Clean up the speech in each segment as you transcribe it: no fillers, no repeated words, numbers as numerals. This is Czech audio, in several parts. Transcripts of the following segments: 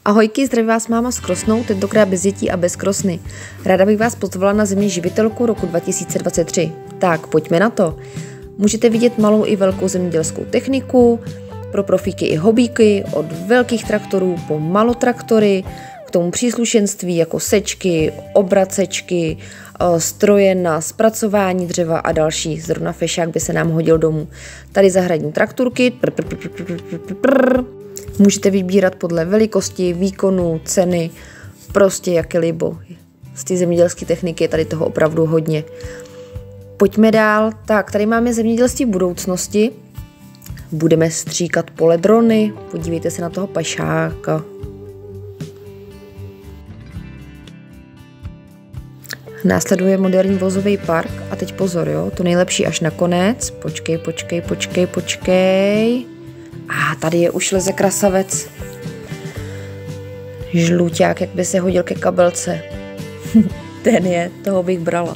Ahojky, zdraví vás máma s Krosnou, tentokrát bez dětí a bez krosny. Ráda bych vás pozvala na Země živitelku roku 2023. Tak, pojďme na to. Můžete vidět malou i velkou zemědělskou techniku, pro profíky i hobíky, od velkých traktorů po malotraktory, k tomu příslušenství jako sečky, obracečky, stroje na zpracování dřeva a další. Zrovna fešák by se nám hodil domů. Tady zahradní traktorky. Můžete vybírat podle velikosti, výkonu, ceny, prostě jak je libo. Z té zemědělské techniky je tady toho opravdu hodně. Pojďme dál. Tak, tady máme zemědělství budoucnosti. Budeme stříkat pole drony. Podívejte se na toho pašáka. Následuje moderní vozový park. A teď pozor, jo, to nejlepší až nakonec. Počkej. A tady je už leze krasavec. Žluťák, jak by se hodil ke kabelce. Ten je, toho bych brala.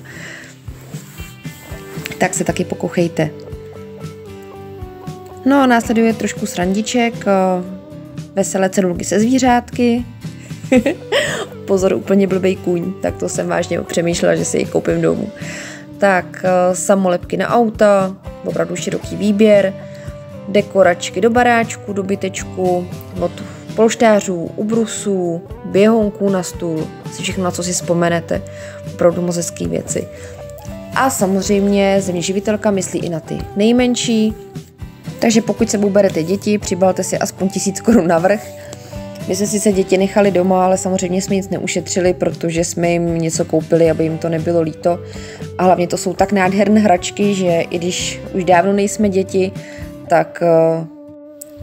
Tak se taky pokochejte. No, následuje trošku srandiček, veselé cedulky se zvířátky. Pozor, úplně blbej kůň, tak to jsem vážně přemýšlela, že si ji koupím domů. Tak, samolepky na auta, opravdu široký výběr, dekoračky do baráčku, do bytečku, od polštářů, ubrusů, běhonků na stůl, si všechno, na co si vzpomenete, opravdu moc hezký věci. A samozřejmě Země živitelka myslí i na ty nejmenší, takže pokud sebou berete děti, přibalte si aspoň 1000 korun navrch. My jsme sice děti nechali doma, ale samozřejmě jsme nic neušetřili, protože jsme jim něco koupili, aby jim to nebylo líto. A hlavně to jsou tak nádherné hračky, že i když už dávno nejsme děti, tak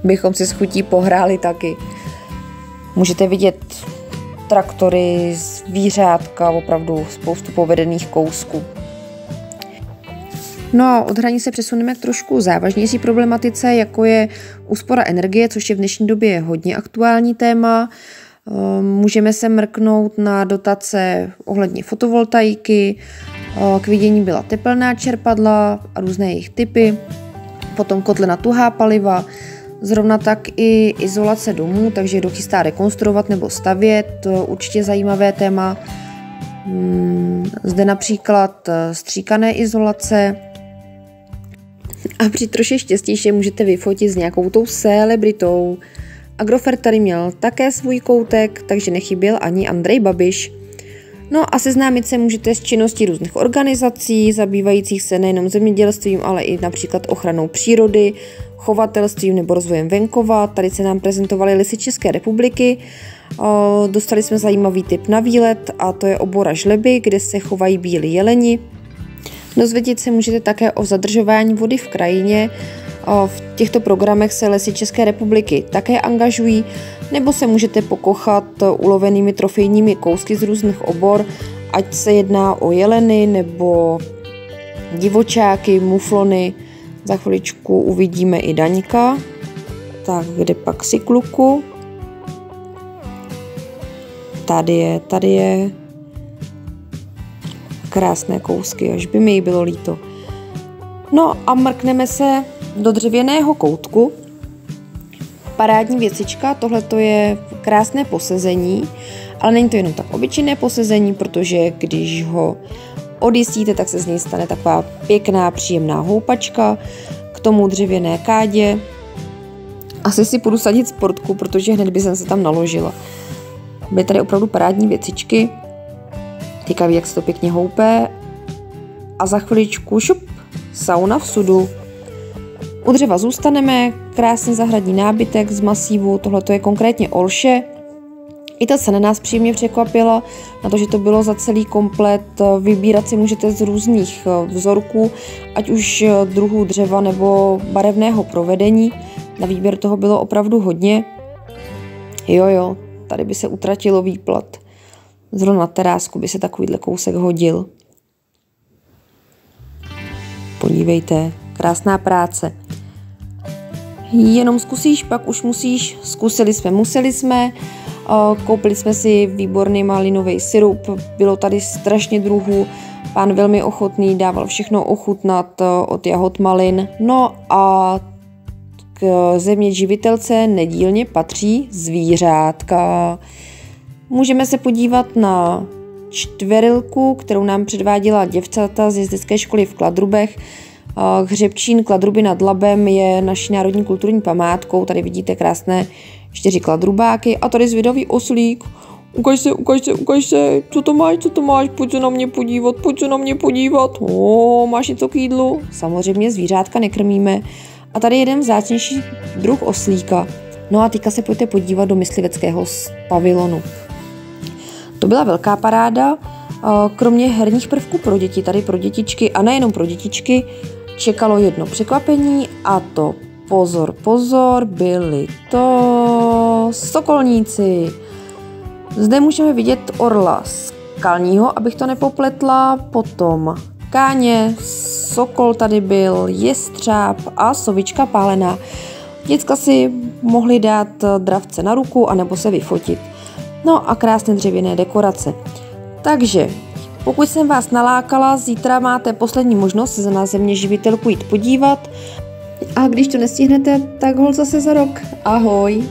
bychom si s chutí pohráli taky. Můžete vidět traktory, zvířátka, opravdu spoustu povedených kousků. No a od hraní se přesuneme k trošku závažnější problematice, jako je úspora energie, což je v dnešní době hodně aktuální téma. Můžeme se mrknout na dotace ohledně fotovoltaiky, k vidění byla tepelná čerpadla a různé jejich typy, potom kotle na tuhá paliva, zrovna tak i izolace domů, takže kdo chystá rekonstruovat nebo stavět, to určitě zajímavé téma. Zde například stříkané izolace. A při troše štěstější můžete vyfotit s nějakou tou celebritou. Agrofert tady měl také svůj koutek, takže nechyběl ani Andrej Babiš. No a seznámit se můžete s činností různých organizací, zabývajících se nejenom zemědělstvím, ale i například ochranou přírody, chovatelstvím nebo rozvojem venkova. Tady se nám prezentovaly Lesy České republiky. Dostali jsme zajímavý tip na výlet a to je obora Žleby, kde se chovají bílí jeleni. Dozvědět se můžete také o zadržování vody v krajině. V těchto programech se Lesy České republiky také angažují, nebo se můžete pokochat ulovenými trofejními kousky z různých obor, ať se jedná o jeleny nebo divočáky, muflony. Za chviličku uvidíme i Daňka. Tak, kde pak si kluku? Tady je. Krásné kousky, až by mi jí bylo líto. No a mrkneme se do dřevěného koutku. Parádní věcička, tohle to je krásné posezení, ale není to jenom tak obyčejné posezení, protože když ho odjistíte, tak se z něj stane taková pěkná, příjemná houpačka, k tomu dřevěné kádě. Asi si půjdu sadit sportku, protože hned by jsem se tam naložila. Byly tady opravdu parádní věcičky. Teďka ví, jak se to pěkně houpe. A za chviličku šup, sauna v sudu. U dřeva zůstaneme, krásný zahradní nábytek z masívu, tohle je konkrétně olše. I ta cena nás příjemně překvapila, na to, že to bylo za celý komplet. Vybírat si můžete z různých vzorků, ať už druhů dřeva nebo barevného provedení. Na výběr toho bylo opravdu hodně. Jo, tady by se utratilo výplat. Zrovna na terásku by se takovýhle kousek hodil. Podívejte, krásná práce. Jenom zkusíš, pak už musíš. Museli jsme. Koupili jsme si výborný malinový sirup. Bylo tady strašně druhů. Pán velmi ochotný, dával všechno ochutnat od jahod malin. No a k země živitelce nedílně patří zvířátka. Můžeme se podívat na čtverilku, kterou nám předváděla děvčata z jezdecké školy v Kladrubech. Hřebčín Kladruby nad Labem je naší národní kulturní památkou. Tady vidíte krásné 4 kladrubáky a tady zvědavý oslík. Ukaž se, co to máš, pojď se na mě podívat. Máš něco k jídlu? Samozřejmě zvířátka nekrmíme. A tady jeden vzácnější druh oslíka. No a teďka se pojďte podívat do mysliveckého pavilonu. To byla velká paráda. Kromě herních prvků pro děti, tady pro dětičky a nejenom pro dětičky, čekalo jedno překvapení a to pozor, byli to sokolníci. Zde můžeme vidět orla skalního, abych to nepopletla, potom káně, sokol tady byl, jestřáb a sovička pálená. Děcka si mohli dát dravce na ruku anebo se vyfotit. No a krásné dřevěné dekorace. Takže pokud jsem vás nalákala, zítra máte poslední možnost se na země živitelku jít podívat. A když to nestihnete, tak hol zase za rok. Ahoj!